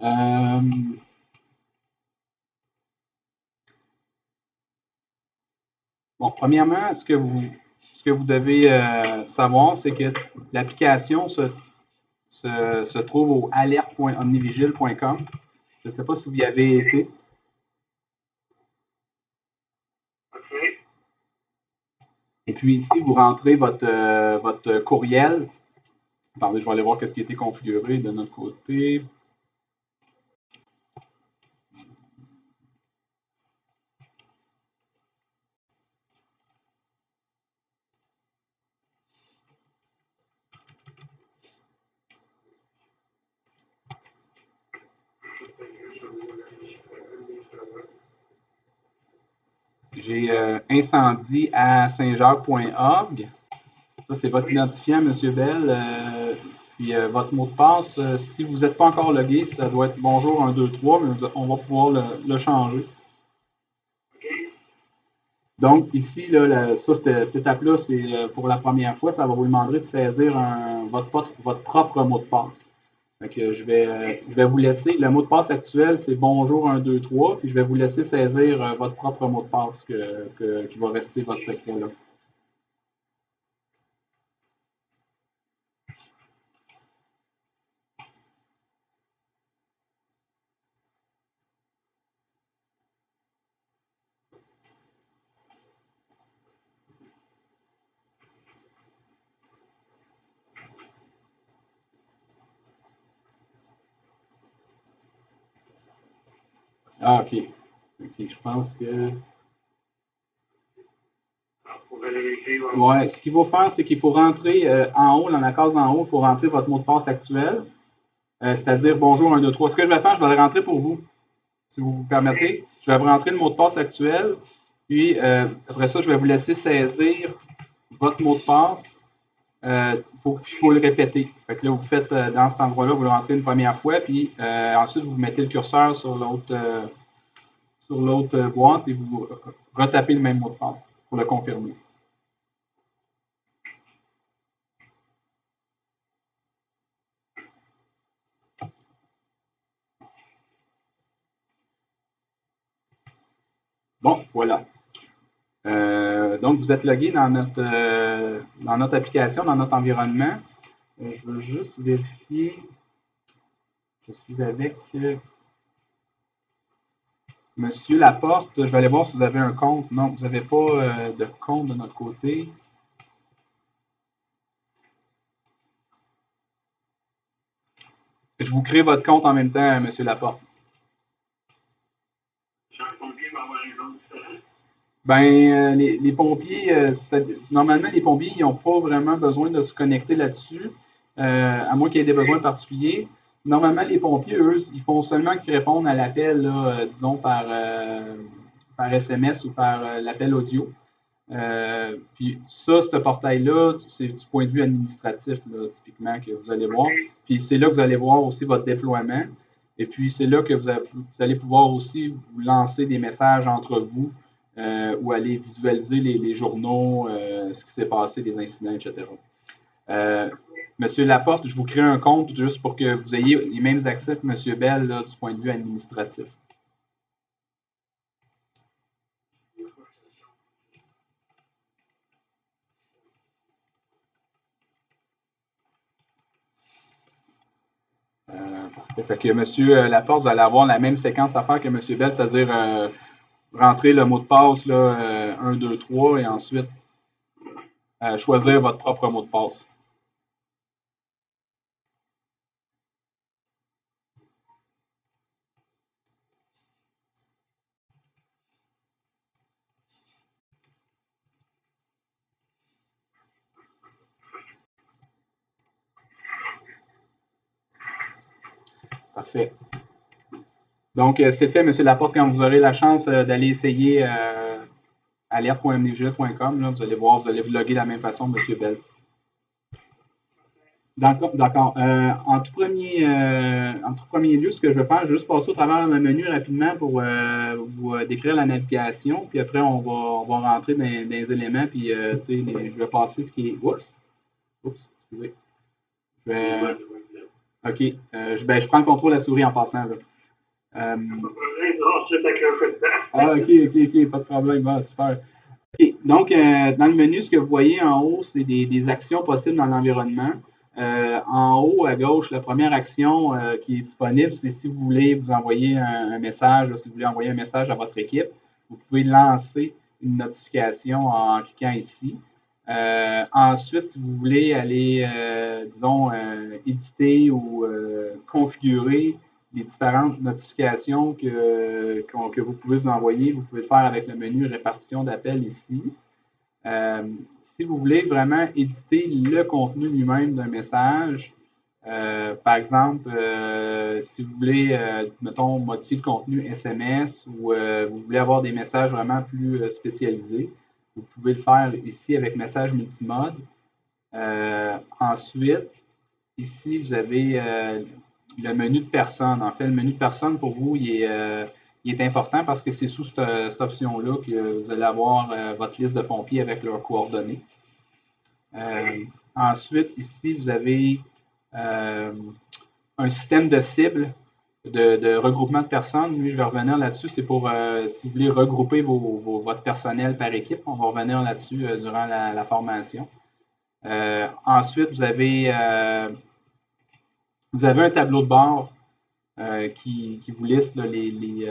Euh, bon, premièrement, ce que vous devez savoir, c'est que l'application se trouve au alerte.omnivigile.com. Je ne sais pas si vous y avez été. Et puis ici, vous rentrez votre courriel. Attendez, je vais aller voir ce qui a été configuré de notre côté. J'ai incendie à saint-jacques.org. Ça, c'est votre identifiant, M. Bell. Puis votre mot de passe, si vous n'êtes pas encore logué, ça doit être bonjour 1, 2, 3, mais on va pouvoir le changer. Donc, ici, là, cette étape-là, c'est pour la première fois, ça va vous demander de saisir votre propre mot de passe. Donc, je vais vous laisser, le mot de passe actuel, c'est bonjour 1, 2, 3, puis je vais vous laisser saisir votre propre mot de passe qui va rester votre secret là. Ah, OK. OK, je pense que. Ouais, ce qu'il faut faire, c'est qu'il faut rentrer en haut, dans la case en haut, il faut rentrer votre mot de passe actuel, c'est-à-dire bonjour 1, 2, 3. Ce que je vais faire, je vais le rentrer pour vous, si vous me permettez. Je vais vous rentrer le mot de passe actuel, puis après ça, je vais vous laisser saisir votre mot de passe. Il faut le répéter. Fait que là, vous faites dans cet endroit-là, vous le rentrez une première fois, puis ensuite, vous mettez le curseur sur l'autre boîte et vous retapez le même mot de passe pour le confirmer. Bon, voilà. Donc, vous êtes logué dans notre application, dans notre environnement. Je veux juste vérifier. Je suis avec Monsieur Laporte. Je vais aller voir si vous avez un compte. Non, vous n'avez pas de compte de notre côté. Je vous crée votre compte en même temps, Monsieur Laporte. Ben, les pompiers, normalement, les pompiers, ils n'ont pas vraiment besoin de se connecter là-dessus, à moins qu'il y ait des besoins particuliers. Normalement, les pompiers, eux, ils font seulement qu'ils répondent à l'appel, disons, par SMS ou par l'appel audio. Puis ça, ce portail-là, c'est du point de vue administratif, là, typiquement, que vous allez voir. Puis c'est là que vous allez voir aussi votre déploiement. Et puis c'est là que vous allez pouvoir aussi vous lancer des messages entre vous ou aller visualiser les journaux, ce qui s'est passé, les incidents, etc. Monsieur Laporte, je vous crée un compte juste pour que vous ayez les mêmes accès que Monsieur Bell là, du point de vue administratif. Parfait. Fait que Monsieur Laporte, vous allez avoir la même séquence à faire que Monsieur Bell, c'est-à-dire rentrer le mot de passe là, 1, 2, 3 et ensuite choisir votre propre mot de passe. Parfait. Donc, c'est fait, M. Laporte, quand vous aurez la chance d'aller essayer alerte.mnj.com, vous allez voir, vous allez vous loguer de la même façon, M. Bell. D'accord. En tout premier lieu, ce que je vais faire, je vais juste passer au travers le menu rapidement pour vous décrire la navigation, puis après, on va rentrer dans les éléments, puis je vais passer ce qui est. Oups, excusez. Je vais, OK. Je prends le contrôle de la souris en passant. Là. OK, pas de problème. Ah, super. Okay. Donc, dans le menu, ce que vous voyez en haut, c'est des actions possibles dans l'environnement. En haut, à gauche, la première action qui est disponible, c'est si vous voulez vous envoyer un message, là, si vous voulez envoyer un message à votre équipe, vous pouvez lancer une notification en cliquant ici. Ensuite, si vous voulez aller, disons, éditer ou configurer les différentes notifications que vous pouvez vous envoyer, vous pouvez le faire avec le menu répartition d'appels ici. Si vous voulez vraiment éditer le contenu lui-même d'un message, par exemple, si vous voulez, mettons, modifier le contenu SMS ou vous voulez avoir des messages vraiment plus spécialisés, vous pouvez le faire ici avec message multimode. Ensuite, ici, vous avez le menu de personne. En fait, le menu de personne, pour vous, il est important parce que c'est sous cette option-là que vous allez avoir votre liste de pompiers avec leurs coordonnées. Ensuite, ici, vous avez un système de cible de regroupement de personnes. Lui, je vais revenir là-dessus. C'est pour, si vous voulez regrouper votre personnel par équipe. On va revenir là-dessus durant la formation. Ensuite, vous avez un tableau de bord qui vous liste là, les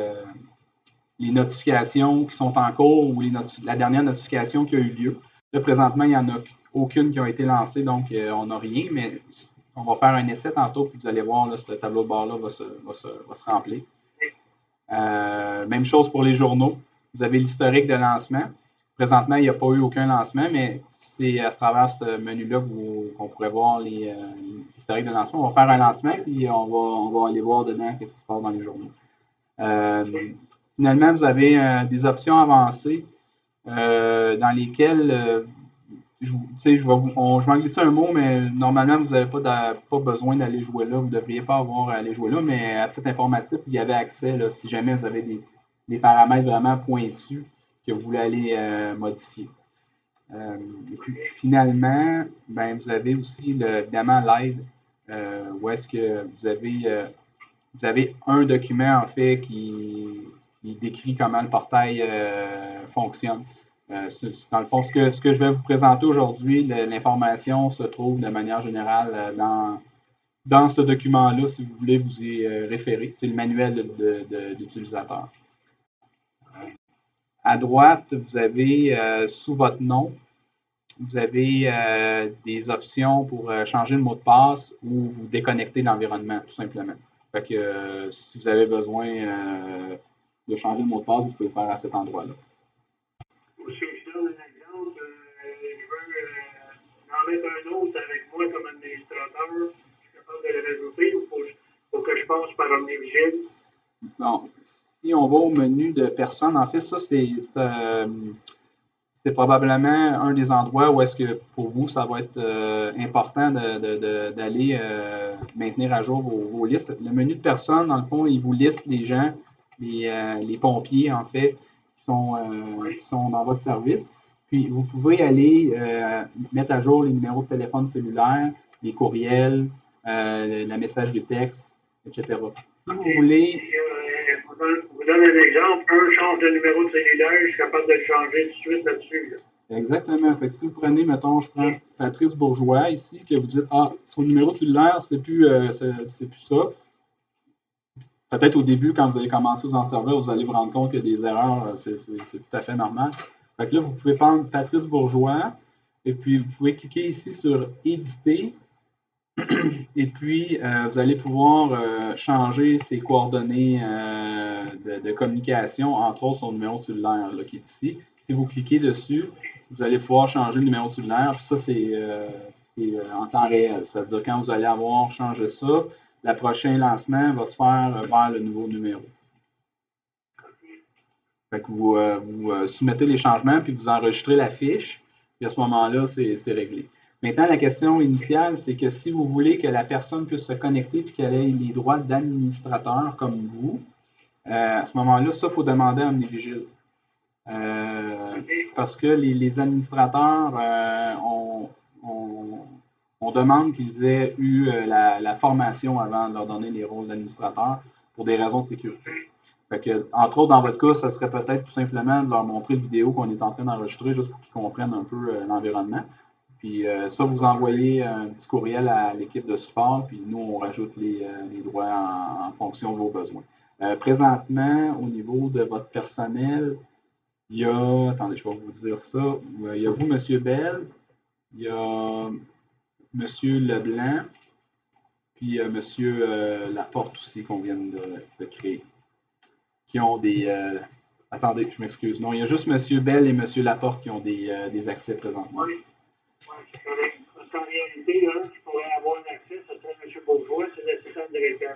notifications qui sont en cours ou la dernière notification qui a eu lieu. Là, présentement, il n'y en a aucune qui a été lancée, donc on n'a rien, mais on va faire un essai tantôt, puis vous allez voir, là, ce tableau de bord-là va se remplir. Même chose pour les journaux. Vous avez l'historique de lancement. Présentement, il n'y a pas eu aucun lancement, mais c'est à travers ce menu-là qu'on pourrait voir l'historique de lancement. On va faire un lancement, puis on va aller voir dedans ce qui se passe dans les journaux. Finalement, vous avez des options avancées dans lesquelles je vais en glisser un mot, mais normalement, vous n'avez pas besoin d'aller jouer là. Vous ne devriez pas avoir à aller jouer là, mais à titre informatif, vous y avez accès là, si jamais vous avez des paramètres vraiment pointus que vous voulez aller modifier. Et puis finalement, ben, vous avez aussi évidemment l'aide où est-ce que vous avez un document en fait qui décrit comment le portail fonctionne. Dans le fond, ce que je vais vous présenter aujourd'hui, l'information se trouve de manière générale dans ce document-là, si vous voulez vous y référer. C'est le manuel d'utilisateur. À droite, vous avez sous votre nom, vous avez des options pour changer le mot de passe ou vous déconnecter de l'environnement, tout simplement. Fait que si vous avez besoin de changer le mot de passe, vous pouvez le faire à cet endroit-là. Si je donne un exemple, je veux en mettre un autre avec moi comme administrateur, je suis capable de le rajouter ou faut que je passe par Omnivigil? Bon, si on va au menu de personnes, en fait, ça, c'est probablement un des endroits où est-ce que pour vous, ça va être important d'aller maintenir à jour vos listes. Le menu de personnes, dans le fond, il vous liste les gens, les pompiers, en fait, qui sont dans votre service. Puis, vous pouvez aller mettre à jour les numéros de téléphone cellulaire, les courriels, la message de texte, etc. Si vous voulez... Je vous donne un exemple. Un change de numéro de cellulaire, je suis capable de le changer tout de suite là-dessus. Là. Exactement. Fait que si vous prenez, mettons, je prends Patrice Bourgeois ici, que vous dites, ah, son numéro de cellulaire, c'est plus ça. Peut-être au début, quand vous allez commencer à vous en servir, vous allez vous rendre compte qu'il y a des erreurs, c'est tout à fait normal. Fait que là, vous pouvez prendre Patrice Bourgeois, et puis vous pouvez cliquer ici sur Éditer, et puis vous allez pouvoir changer ses coordonnées de communication, entre autres son numéro de cellulaire là, qui est ici. Si vous cliquez dessus, vous allez pouvoir changer le numéro de cellulaire, puis ça, c'est en temps réel. C'est-à-dire quand vous allez avoir changé ça, le prochain lancement va se faire vers le nouveau numéro. Fait que vous soumettez les changements, puis vous enregistrez la fiche, puis à ce moment-là, c'est réglé. Maintenant, la question initiale, c'est que si vous voulez que la personne puisse se connecter et qu'elle ait les droits d'administrateur comme vous, à ce moment-là, ça, il faut demander à Omnivigil. Parce que les administrateurs ont On demande qu'ils aient eu la formation avant de leur donner les rôles d'administrateur pour des raisons de sécurité. Fait que, entre autres, dans votre cas, ce serait peut-être tout simplement de leur montrer le vidéo qu'on est en train d'enregistrer juste pour qu'ils comprennent un peu l'environnement. Puis ça, vous envoyez un petit courriel à l'équipe de support, puis nous, on rajoute les droits en fonction de vos besoins. Présentement, au niveau de votre personnel, il y a, attendez, je vais vous dire ça, il y a vous, M. Bell, il y a M. Leblanc, puis M. Laporte aussi qu'on vient de créer, qui ont des... attendez, je m'excuse. Non, il y a juste M. Bell et M. Laporte qui ont des accès présentement. Oui, c'est correct. Parce qu'en réalité, là, je pourrais avoir un accès, ce serait M. Bourgeois, c'est l'assistant directeur.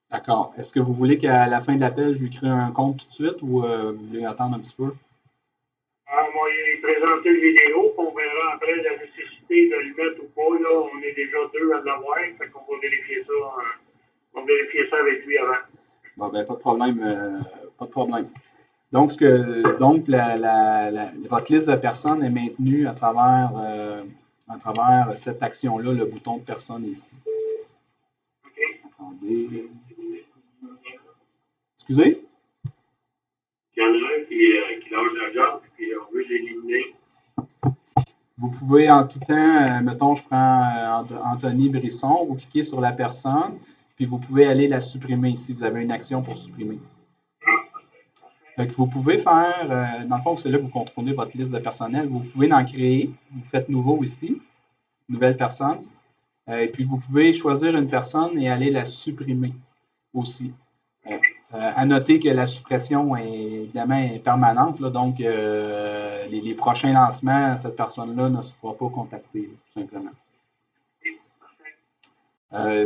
D'accord. Est-ce que vous voulez qu'à la fin de l'appel, je lui crée un compte tout de suite ou vous voulez attendre un petit peu? Moi, il présenter une vidéo, puis on verra après la nécessité de le mettre ou pas. Là, on est déjà deux à l'avoir, fait qu'on va vérifier ça. On va vérifier ça avec lui avant. Bon, ben, pas de problème. Pas de problème. Donc, votre liste de personnes est maintenue à travers cette action-là, le bouton de personnes ici. OK. Attendez. Excusez? Il y en a un qui lâche la job, puis on veut l'éliminer. Vous pouvez en tout temps, mettons, je prends Anthony Brisson, vous cliquez sur la personne, puis vous pouvez aller la supprimer si vous avez une action pour supprimer. Donc, vous pouvez faire, dans le fond, c'est là que vous contrôlez votre liste de personnel. Vous pouvez en créer, vous faites nouveau ici, nouvelle personne, et puis vous pouvez choisir une personne et aller la supprimer aussi. À noter que la suppression est évidemment permanente, là, donc les prochains lancements, cette personne-là ne sera pas contactée, tout simplement.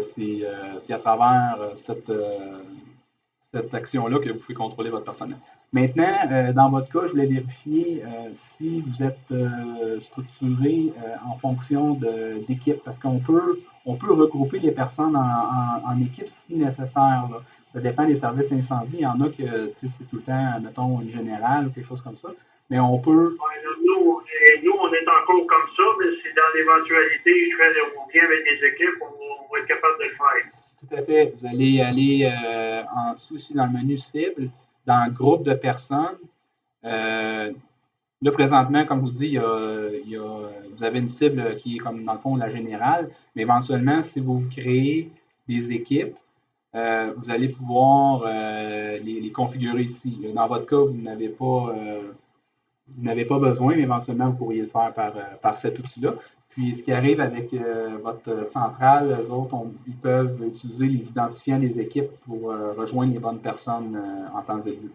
C'est à travers cette action-là que vous pouvez contrôler votre personnel. Maintenant, dans votre cas, je voulais vérifier si vous êtes structuré en fonction d'équipe, parce qu'on peut regrouper les personnes en équipe si nécessaire. Là. Ça dépend des services incendie. Il y en a que c'est tout le temps, mettons, une générale ou quelque chose comme ça. Mais on peut. Ouais, nous, on est encore comme ça, mais c'est dans l'éventualité, on vient avec des équipes, on va être capable de le faire. Tout à fait. Vous allez aller en dessous ici dans le menu cible, dans groupe de personnes. Là, présentement, comme je vous dis, vous avez une cible qui est comme dans le fond la générale, mais éventuellement, si vous créez des équipes, vous allez pouvoir les configurer ici. Dans votre cas, vous n'avez pas besoin, mais éventuellement, vous pourriez le faire par cet outil-là. Puis, ce qui arrive avec votre centrale, eux autres, ils peuvent utiliser les identifiants des équipes pour rejoindre les bonnes personnes en temps et lieu.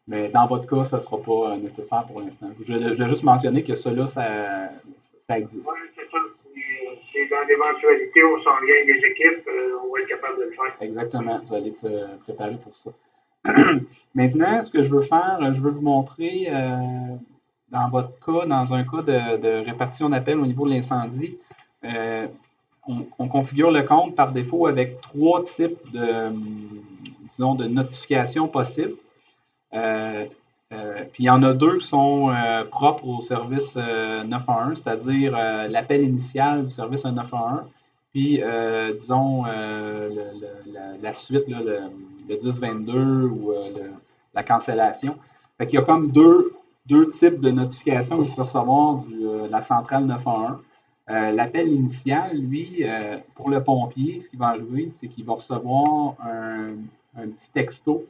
Mais dans votre cas, ça ne sera pas nécessaire pour l'instant. Je vais juste mentionner que cela, ça existe. Oui, c'est ça. C'est dans l'éventualité, on s'en vient avec des équipes, on va être capable de le faire. Exactement. Vous allez être préparé pour ça. Maintenant, ce que je veux faire, je veux vous montrer, dans votre cas, dans un cas de répartition d'appel au niveau de l'incendie, on configure le compte par défaut avec 3 types de notifications possibles. Puis il y en a 2 qui sont propres au service 911, c'est-à-dire l'appel initial du service 911, puis disons la suite, là, le 1022 ou la cancellation. Fait qu'il y a comme deux types de notifications que vous pouvez recevoir de la centrale 911. L'appel initial, lui, pour le pompier, ce qui va arriver, c'est qu'il va recevoir un petit texto.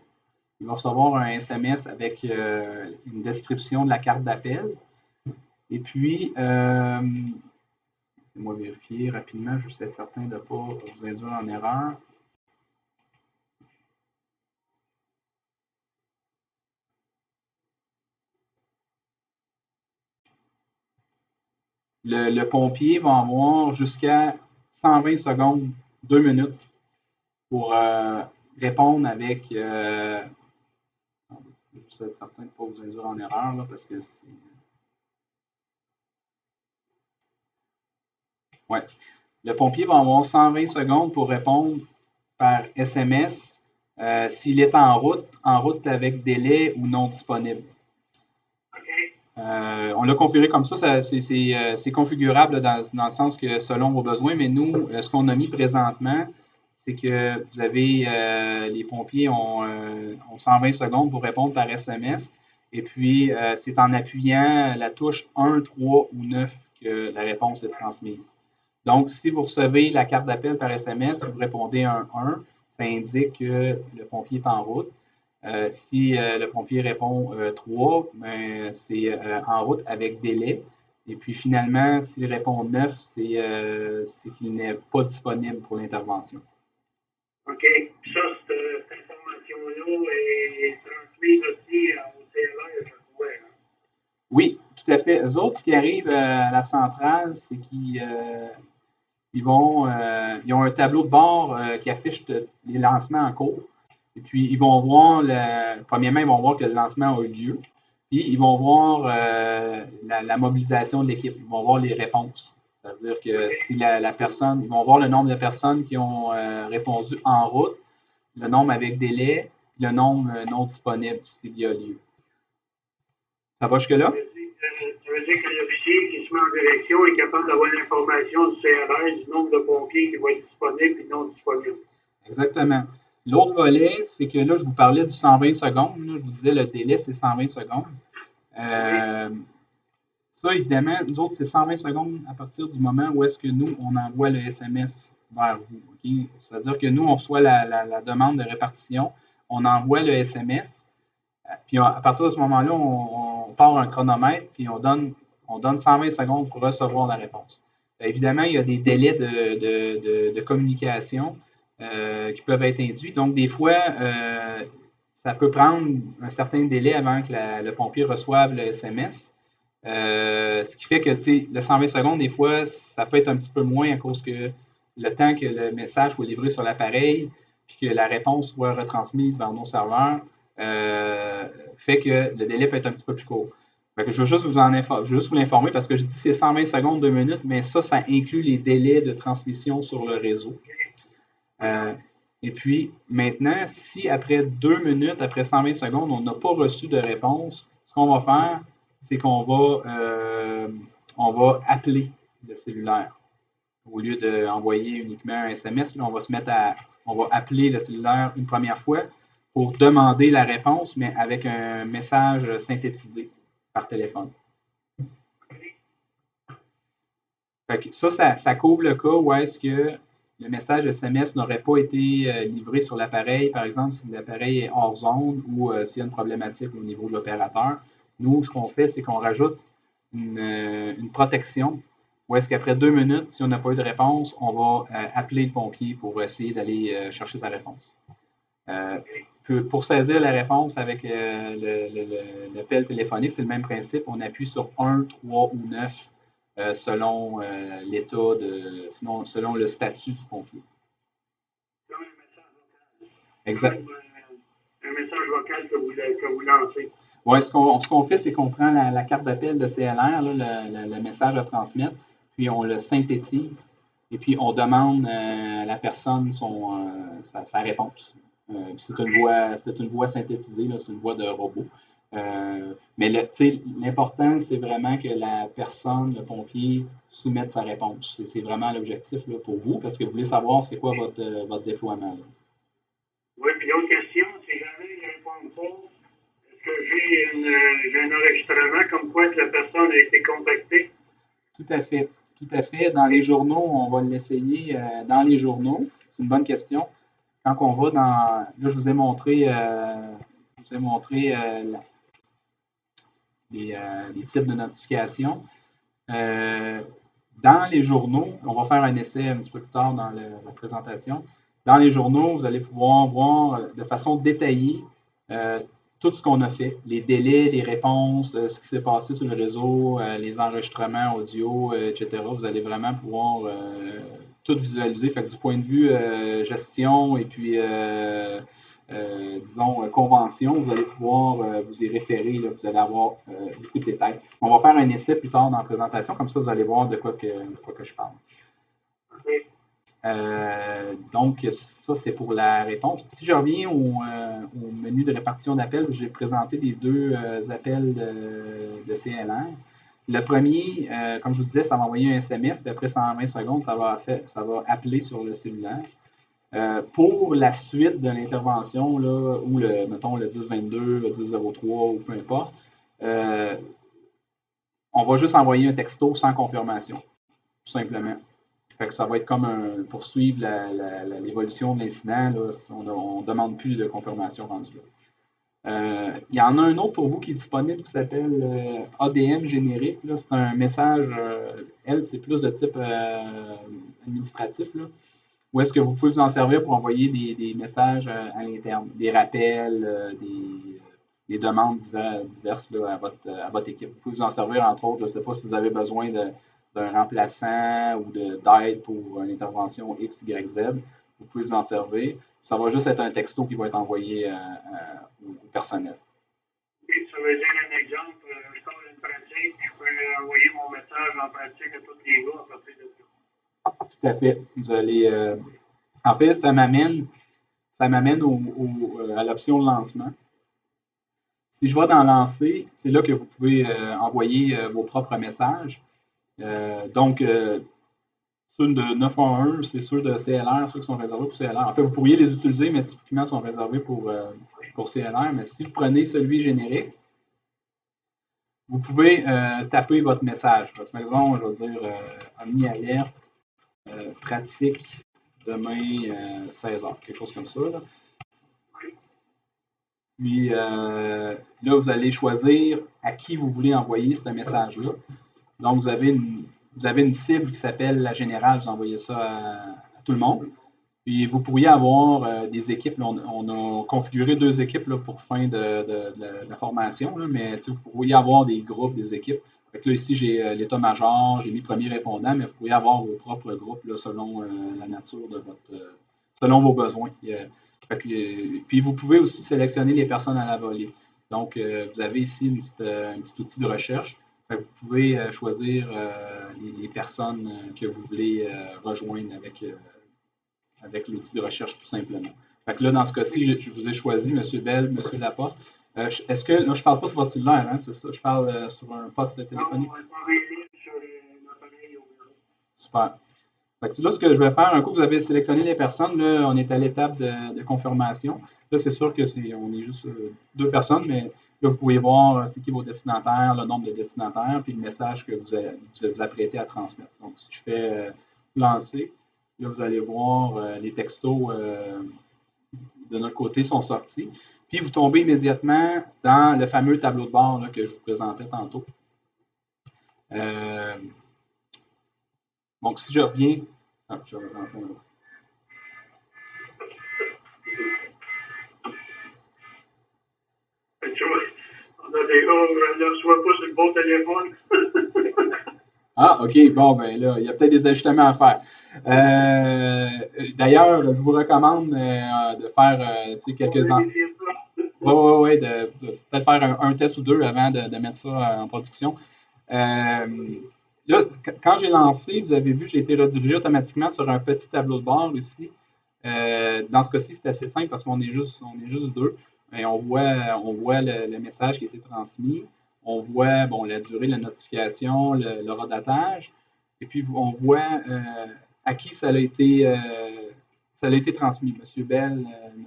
Il va recevoir un SMS avec une description de la carte d'appel. Et puis, laissez-moi vérifier rapidement, je suis certain de ne pas vous induire en erreur. Le pompier va avoir jusqu'à 120 secondes, 2 minutes, pour répondre avec... je suis certain de ne pas vous induire en erreur, là, parce que ouais. Le pompier va avoir 120 secondes pour répondre par SMS s'il est en route avec délai ou non disponible. On l'a configuré comme ça, c'est configurable dans le sens que selon vos besoins, mais nous, ce qu'on a mis présentement, c'est que vous avez, les pompiers ont 120 secondes pour répondre par SMS, et puis c'est en appuyant la touche 1, 3 ou 9 que la réponse est transmise. Donc, si vous recevez la carte d'appel par SMS, vous répondez un 1, ça indique que le pompier est en route. Si le pompier répond 3, ben, c'est en route avec délai. Et puis finalement, s'il répond 9, c'est qu'il n'est pas disponible pour l'intervention. OK. Ça, cette information-là est transmise aussi au CLR, je crois. Hein? Oui, tout à fait. Eux autres, ce qui arrive à la centrale, c'est qu'ils ils ont un tableau de bord qui affiche les lancements en cours. Et puis, ils vont voir, premièrement, ils vont voir que le lancement a eu lieu. Puis, ils vont voir la mobilisation de l'équipe. Ils vont voir les réponses. C'est-à-dire que si la personne, ils vont voir le nombre de personnes qui ont répondu en route, le nombre avec délai, le nombre non disponible s'il y a lieu. Ça va jusque-là? Ça veut dire que l'officier qui se met en direction est capable d'avoir l'information du CRS, du nombre de pompiers qui vont être disponibles et non disponibles. Exactement. L'autre volet, c'est que là, je vous parlais du 120 secondes. Là, je vous disais, le délai, c'est 120 secondes. Ça, évidemment, nous autres, c'est 120 secondes à partir du moment où est-ce que nous, on envoie le SMS vers vous. Okay? C'est-à-dire que nous, on reçoit la demande de répartition, on envoie le SMS, puis à partir de ce moment-là, on part un chronomètre, puis on donne 120 secondes pour recevoir la réponse. Évidemment, il y a des délais de communication qui peuvent être induits. Donc, des fois, ça peut prendre un certain délai avant que le pompier reçoive le SMS. Ce qui fait que le 120 secondes, des fois, ça peut être un petit peu moins à cause que le temps que le message soit livré sur l'appareil, puis que la réponse soit retransmise vers nos serveurs, fait que le délai peut être un petit peu plus court. Fait que je veux juste vous l'informer parce que je dis c'est 120 secondes, 2 minutes, mais ça inclut les délais de transmission sur le réseau. Et puis, maintenant, si après 2 minutes, après 120 secondes, on n'a pas reçu de réponse, ce qu'on va faire, c'est qu'on va appeler le cellulaire. Au lieu d'envoyer uniquement un SMS, là, on va appeler le cellulaire une première fois pour demander la réponse, mais avec un message synthétisé par téléphone. Fait que ça couvre le cas où est-ce que le message SMS n'aurait pas été livré sur l'appareil, par exemple, si l'appareil est hors zone ou s'il y a une problématique au niveau de l'opérateur. Nous, ce qu'on fait, c'est qu'on rajoute une protection où est-ce qu'après 2 minutes, si on n'a pas eu de réponse, on va appeler le pompier pour essayer d'aller chercher sa réponse. Pour saisir la réponse avec l'appel téléphonique, c'est le même principe. On appuie sur 1, 3 ou 9 selon l'état sinon selon le statut du pompier. Comme un message vocal. Exact. Un message vocal que vous lancez. Oui, ce qu'on fait, c'est qu'on prend la carte d'appel de CLR, là, le message à transmettre, puis on le synthétise, et puis on demande à la personne sa réponse. C'est une voix synthétisée, c'est une voix de robot. Mais l'important, c'est vraiment que la personne, le pompier, soumette sa réponse. C'est vraiment l'objectif pour vous, parce que vous voulez savoir c'est quoi votre déploiement. Là. Oui, puis l'autre question, si jamais il répond pas, est-ce que j'ai un enregistrement comme quoi que la personne a été contactée? Tout à fait. Tout à fait. Dans les journaux, on va l'essayer dans les journaux. C'est une bonne question. Quand on va dans. Là, je vous ai montré, les types de notifications. Dans les journaux, on va faire un essai un petit peu plus tard dans la présentation. Dans les journaux, vous allez pouvoir voir de façon détaillée tout ce qu'on a fait, les délais, les réponses, ce qui s'est passé sur le réseau, les enregistrements audio, etc. Vous allez vraiment pouvoir tout visualiser. Fait que du point de vue gestion et puis disons, convention, vous allez pouvoir vous y référer, là, vous allez avoir beaucoup de détails. On va faire un essai plus tard dans la présentation, comme ça vous allez voir de quoi que je parle. Donc, ça, c'est pour la réponse. Si je reviens au menu de répartition d'appels, j'ai présenté les deux appels de CLR. Le premier, comme je vous disais, ça va envoyer un SMS, puis après 120 secondes, ça va appeler sur le cellulaire. Pour la suite de l'intervention, ou mettons le 1022, le 1003 ou peu importe, on va juste envoyer un texto sans confirmation, tout simplement. Fait que ça va être comme poursuivre l'évolution de l'incident. On ne demande plus de confirmation rendue là. Il y en a un autre pour vous qui est disponible qui s'appelle ADM générique. C'est un message, c'est plus de type administratif. Là, où est-ce que vous pouvez vous en servir pour envoyer des messages à l'interne, des rappels, des demandes diverses là, à votre équipe. Vous pouvez vous en servir, entre autres, je ne sais pas si vous avez besoin d'un remplaçant ou d'aide pour une intervention X, Y, Z. Vous pouvez vous en servir. Ça va juste être un texto qui va être envoyé au personnel. Et ça veut dire un exemple, je parle d'une pratique, je peux envoyer mon message en pratique à tous les gars à partir de ça. Tout à fait. Vous allez. En fait, ça m'amène à l'option de lancement. Si je vais dans lancer, c'est là que vous pouvez envoyer vos propres messages. Donc, ceux de 911, c'est ceux de CLR, ceux qui sont réservés pour CLR. En fait, vous pourriez les utiliser, mais typiquement, ils sont réservés pour CLR. Mais si vous prenez celui générique, vous pouvez taper votre message. Par exemple, je vais dire Omni alerte, pratique demain 16h, quelque chose comme ça. Là. Puis là, vous allez choisir à qui vous voulez envoyer ce message-là. Donc, vous avez une cible qui s'appelle la générale, vous envoyez ça à tout le monde. Puis vous pourriez avoir des équipes. Là, on a configuré 2 équipes là, pour fin de la formation, là, mais vous pourriez avoir des groupes, des équipes. Fait que là, ici, j'ai l'état-major, j'ai mis premier répondant, mais vous pourriez avoir vos propres groupes là, selon la nature de selon vos besoins. Puis vous pouvez aussi sélectionner les personnes à la volée. Donc, vous avez ici un petit outil de recherche. Vous pouvez choisir les personnes que vous voulez rejoindre avec l'outil de recherche tout simplement. Fait que là, dans ce cas-ci, je vous ai choisi M. Bell, M. Laporte. Est-ce que, là, je ne parle pas sur votre cellulaire, hein, c'est ça? Je parle sur un poste téléphonique. Super. Fait que là, ce que je vais faire, un coup que vous avez sélectionné les personnes, là, on est à l'étape de confirmation. Là, c'est sûr que on est juste 2 personnes, mais là, vous pouvez voir c'est qui vos destinataires, le nombre de destinataires, puis le message que vous apprêtez à transmettre. Donc, si je fais lancer, là, vous allez voir les textos de notre côté sont sortis. Puis, vous tombez immédiatement dans le fameux tableau de bord là, que je vous présentais tantôt. Donc, si je reviens. Je vais rentrer là. On a des gars, on ne reçoit pas sur le bon téléphone. Ah, OK. Bon, ben là, il y a peut-être des ajustements à faire. D'ailleurs, je vous recommande de faire quelques ans. Oui, de peut-être faire un test ou 2 avant de mettre ça en production. Là, quand j'ai lancé, vous avez vu, j'ai été redirigé automatiquement sur un petit tableau de bord ici. Dans ce cas-ci, c'est assez simple parce qu'on est juste 2. Et on voit le message qui a été transmis. On voit la durée de la notification, le redatage. Et puis, on voit à qui ça a été transmis. M. Bell, M.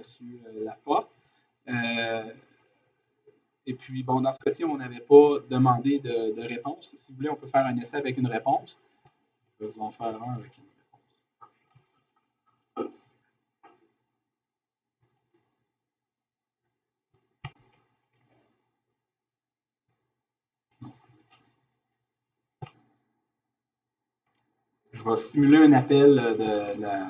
Laporte. Et puis, dans ce cas-ci, on n'avait pas demandé de réponse. Si vous voulez, on peut faire un essai avec une réponse. Je vais vous en faire un avec une réponse. Je vais simuler un appel de la.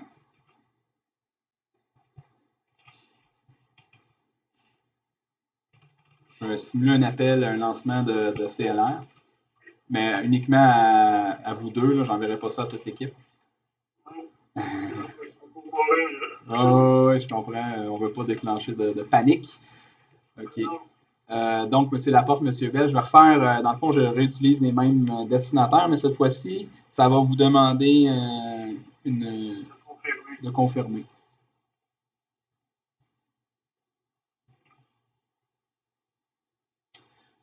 Je vais simuler un appel, un lancement de CLR, mais uniquement à vous deux. Je n'enverrai pas ça à toute l'équipe. Oui, je comprends. On ne veut pas déclencher de panique. OK. Donc, M. Laporte, M. Bell, je vais refaire, dans le fond, je réutilise les mêmes destinataires, mais cette fois-ci, ça va vous demander une de confirmer.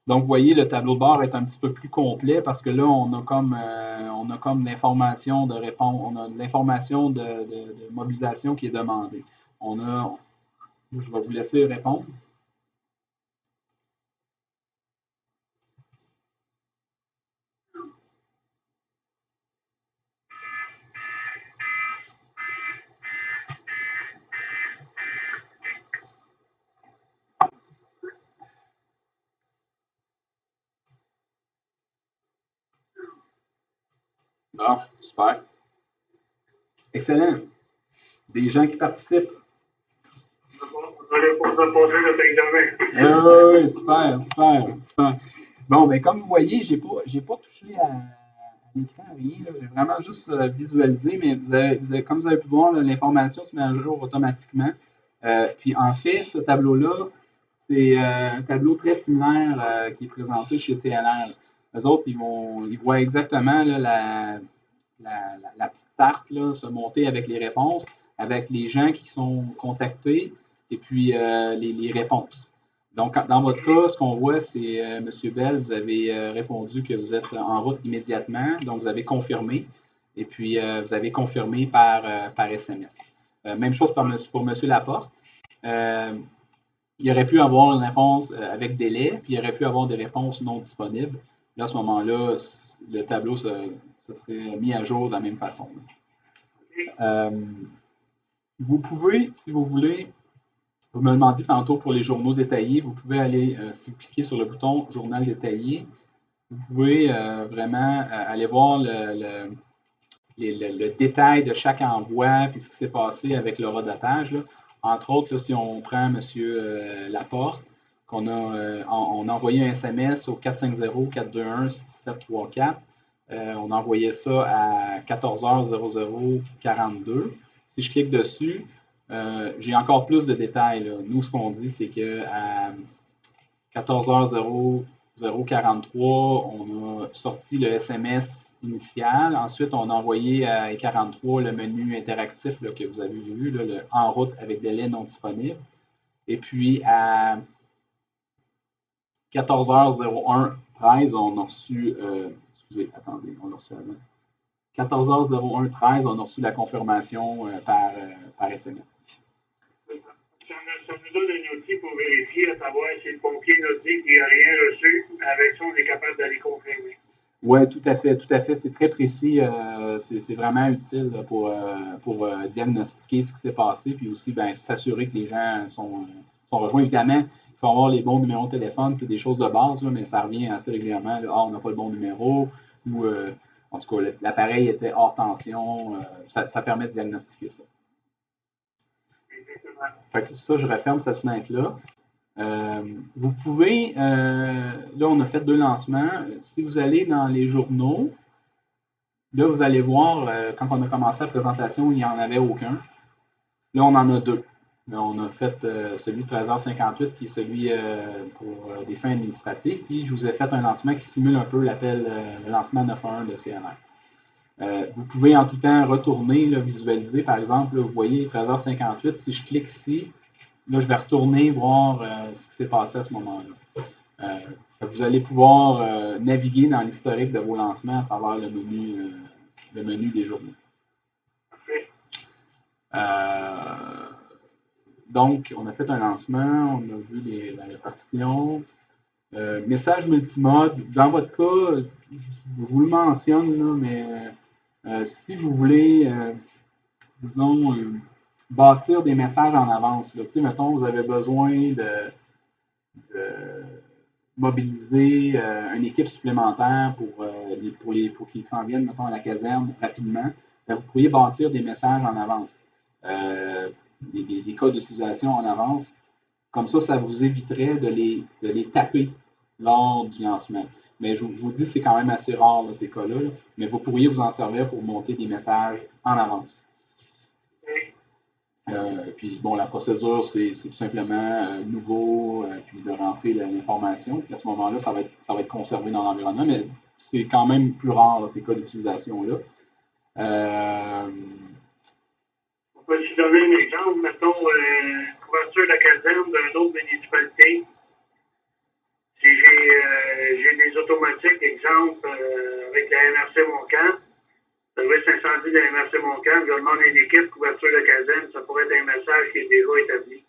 Donc, vous voyez, le tableau de bord est un petit peu plus complet parce que là, on a comme l'information de réponse, on a l'information de mobilisation qui est demandée. Je vais vous laisser répondre. Bon, super. Excellent. Des gens qui participent. On allait pour se passer notre examen. Oui, super, super, super. Bon, ben comme vous voyez, j'ai pas touché à l'écran, rien. J'ai vraiment juste visualisé, mais comme vous avez pu voir, l'information se met à jour automatiquement. Puis en fait, ce tableau-là, c'est un tableau très similaire qui est présenté chez CLR. Eux autres, ils voient exactement là, la petite tarte là, se monter avec les réponses, avec les gens qui sont contactés et puis les réponses. Donc, dans votre cas, ce qu'on voit, c'est M. Bell, vous avez répondu que vous êtes en route immédiatement, donc vous avez confirmé, et puis vous avez confirmé par SMS. Même chose pour M. Laporte. Il aurait pu avoir une réponse avec délai, puis il aurait pu avoir des réponses non disponibles. Là, à ce moment-là, le tableau se serait mis à jour de la même façon. Vous pouvez, si vous voulez, vous me demandiez tantôt pour les journaux détaillés, vous pouvez aller, si vous cliquez sur le bouton Journal détaillé, vous pouvez vraiment aller voir le détail de chaque envoi puis ce qui s'est passé avec le redatage. Entre autres, là, si on prend M. Laporte, on a envoyé un SMS au 450-421-6734. On a envoyé ça à 14h0042. Si je clique dessus, j'ai encore plus de détails. Là. Nous, ce qu'on dit, c'est qu'à 14h0043, on a sorti le SMS initial. Ensuite, on a envoyé à 43 le menu interactif là, que vous avez vu, là, le en route avec délai non disponible. Et puis, à 14h0113, on a reçu, excusez, attendez, on a reçu avant. 14h0113, on a reçu la confirmation par SMS. Ça nous donne un outil pour vérifier, à savoir si le pompier nous dit qu'il n'a rien reçu. Avec ça, on est capable d'aller confirmer. Oui, tout à fait, tout à fait. C'est très précis. C'est vraiment utile pour diagnostiquer ce qui s'est passé, puis aussi s'assurer que les gens sont rejoints. Évidemment, il faut avoir les bons numéros de téléphone, c'est des choses de base, là, mais ça revient assez régulièrement. Là, on n'a pas le bon numéro, ou en tout cas, l'appareil était hors tension. Ça permet de diagnostiquer ça. Fait que ça, je referme cette fenêtre-là. Vous pouvez, là, on a fait 2 lancements. Si vous allez dans les journaux, là, vous allez voir, quand on a commencé la présentation, il n'y en avait aucun. Là, on en a 2. Là, on a fait celui de 13h58 qui est celui pour des fins administratives. Puis, je vous ai fait un lancement qui simule un peu l'appel, le lancement 911 de CNR. Vous pouvez en tout temps retourner, là, visualiser. Par exemple, là, vous voyez 13h58. Si je clique ici, là, je vais retourner voir ce qui s'est passé à ce moment-là. Vous allez pouvoir naviguer dans l'historique de vos lancements à travers le menu des journaux. Donc, on a fait un lancement, on a vu la répartition. Message multimode, dans votre cas, je vous le mentionne, là, mais si vous voulez, disons, bâtir des messages en avance. Là. Mettons, vous avez besoin de mobiliser une équipe supplémentaire pour qu'ils s'en viennent, mettons, à la caserne rapidement. Vous pourriez bâtir des messages en avance, des codes d'utilisation en avance. Comme ça vous éviterait de les taper lors du lancement. Mais je vous dis, c'est quand même assez rare, là, ces cas-là, là, mais vous pourriez vous en servir pour monter des messages en avance. Puis, bon, la procédure, c'est tout simplement nouveau, puis de rentrer l'information. Puis à ce moment-là, ça va être conservé dans l'environnement, mais c'est quand même plus rare, là, ces cas d'utilisation-là. On peut se donner un exemple, mettons, couverture de la caserne d'une autre municipalité. Si j'ai des automatiques, exemple, avec la MRC Montcalm, service incendie de la MRC Montcalm, je demande à une équipe couverture de caserne, ça pourrait être un message qui est déjà établi.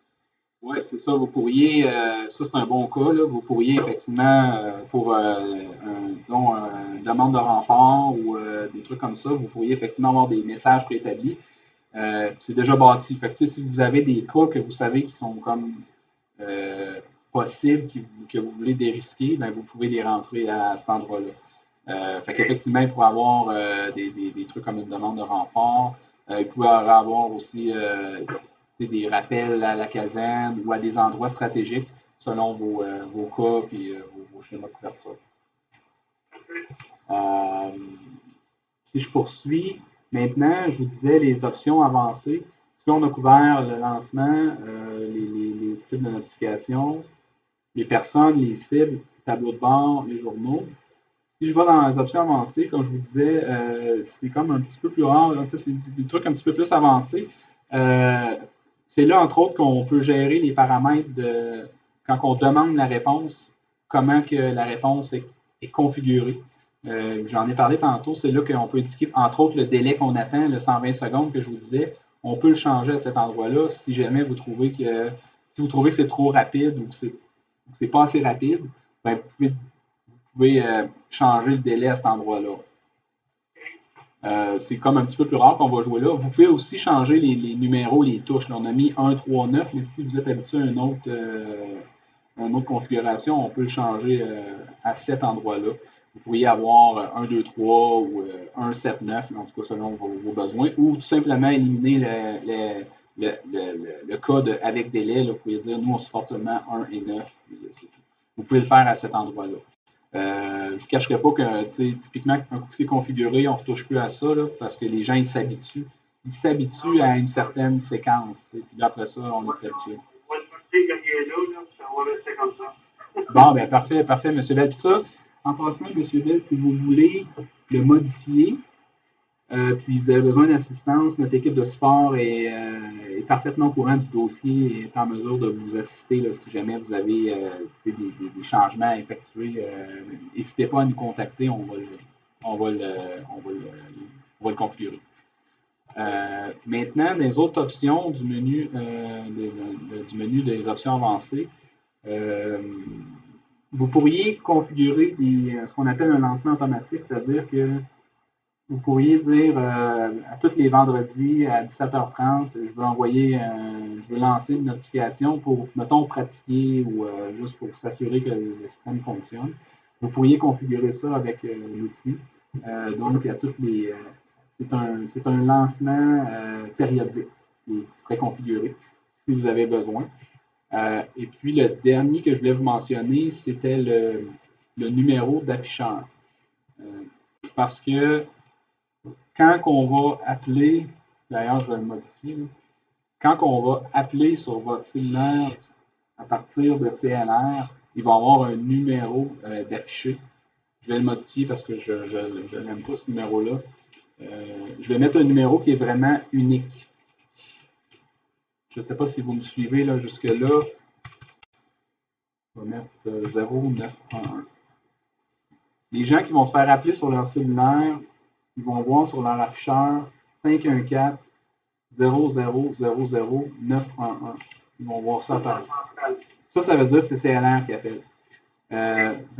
Oui, c'est ça. Vous pourriez, ça c'est un bon cas, là, vous pourriez effectivement, pour, disons, une demande de renfort ou des trucs comme ça, vous pourriez effectivement avoir des messages préétablis. C'est déjà bâti. Fait que, si vous avez des cas que vous savez qui sont comme possibles, que vous voulez dérisquer, ben, vous pouvez les rentrer à cet endroit-là. Fait qu'effectivement, il pourrait y avoir des trucs comme une demande de renfort. Il pourrait y avoir aussi des rappels à la caserne ou à des endroits stratégiques selon vos cas et vos schémas de couverture. Si je poursuis, maintenant, je vous disais les options avancées. Parce que là, on a couvert le lancement, les types de notifications, les personnes, les cibles, tableau de bord, les journaux. Si je vais dans les options avancées, comme je vous disais, c'est comme un petit peu plus rare. En fait, c'est des trucs un petit peu plus avancés. C'est là, entre autres, qu'on peut gérer les paramètres de quand on demande la réponse, comment que la réponse est configurée. J'en ai parlé tantôt, c'est là qu'on peut indiquer, entre autres, le délai qu'on attend, le 120 secondes que je vous disais. On peut le changer à cet endroit-là si jamais vous trouvez que c'est trop rapide ou que c'est pas assez rapide, ben, vous pouvez changer le délai à cet endroit-là. C'est comme un petit peu plus rare qu'on va jouer là. Vous pouvez aussi changer les numéros, les touches. Là, on a mis 1, 3, 9, mais si vous êtes habitué à une autre configuration, on peut le changer à cet endroit-là. Vous pourriez avoir 1, 2, 3 ou 1, 7, 9, en tout cas selon vos besoins, ou tout simplement éliminer le code avec délai. Là, vous pouvez dire, nous, on supporte seulement 1 et 9. Vous pouvez le faire à cet endroit-là. Je ne vous cacherai pas que, typiquement, un coup que c'est configuré, on ne retouche plus à ça, là, parce que les gens, ils s'habituent. Ils s'habituent à une certaine séquence. Puis après ça, on est habitué. On va le passer comme il est là, ça va rester comme ça. Bon, ben parfait, M. Bell. Puis ça, en passant, M. Bell, si vous voulez le modifier, puis vous avez besoin d'assistance, notre équipe de support est parfaitement au courant du dossier et est en mesure de vous assister là, si jamais vous avez des changements à effectuer. N'hésitez pas à nous contacter, on va le configurer. Maintenant, les autres options du menu des options avancées, vous pourriez configurer ce qu'on appelle un lancement automatique, c'est-à-dire que vous pourriez dire à tous les vendredis à 17h30, je veux lancer une notification pour, mettons, pratiquer ou juste pour s'assurer que le système fonctionne. Vous pourriez configurer ça avec l'outil. Donc, à toutes les. C'est un lancement périodique qui serait configuré si vous avez besoin. Et puis, le dernier que je voulais vous mentionner, c'était le numéro d'afficheur. Parce que quand on va appeler, d'ailleurs, je vais le modifier, là, quand on va appeler sur votre cellulaire à partir de CLR, il va y avoir un numéro d'affiché. Je vais le modifier parce que je n'aime pas ce numéro-là. Je vais mettre un numéro qui est vraiment unique. Je ne sais pas si vous me suivez là, jusque-là. Je vais mettre 0911. Les gens qui vont se faire appeler sur leur cellulaire, ils vont voir sur leur afficheur 514 0000 911. Ils vont voir ça apparaître. Ça veut dire que c'est CLR qui appelle.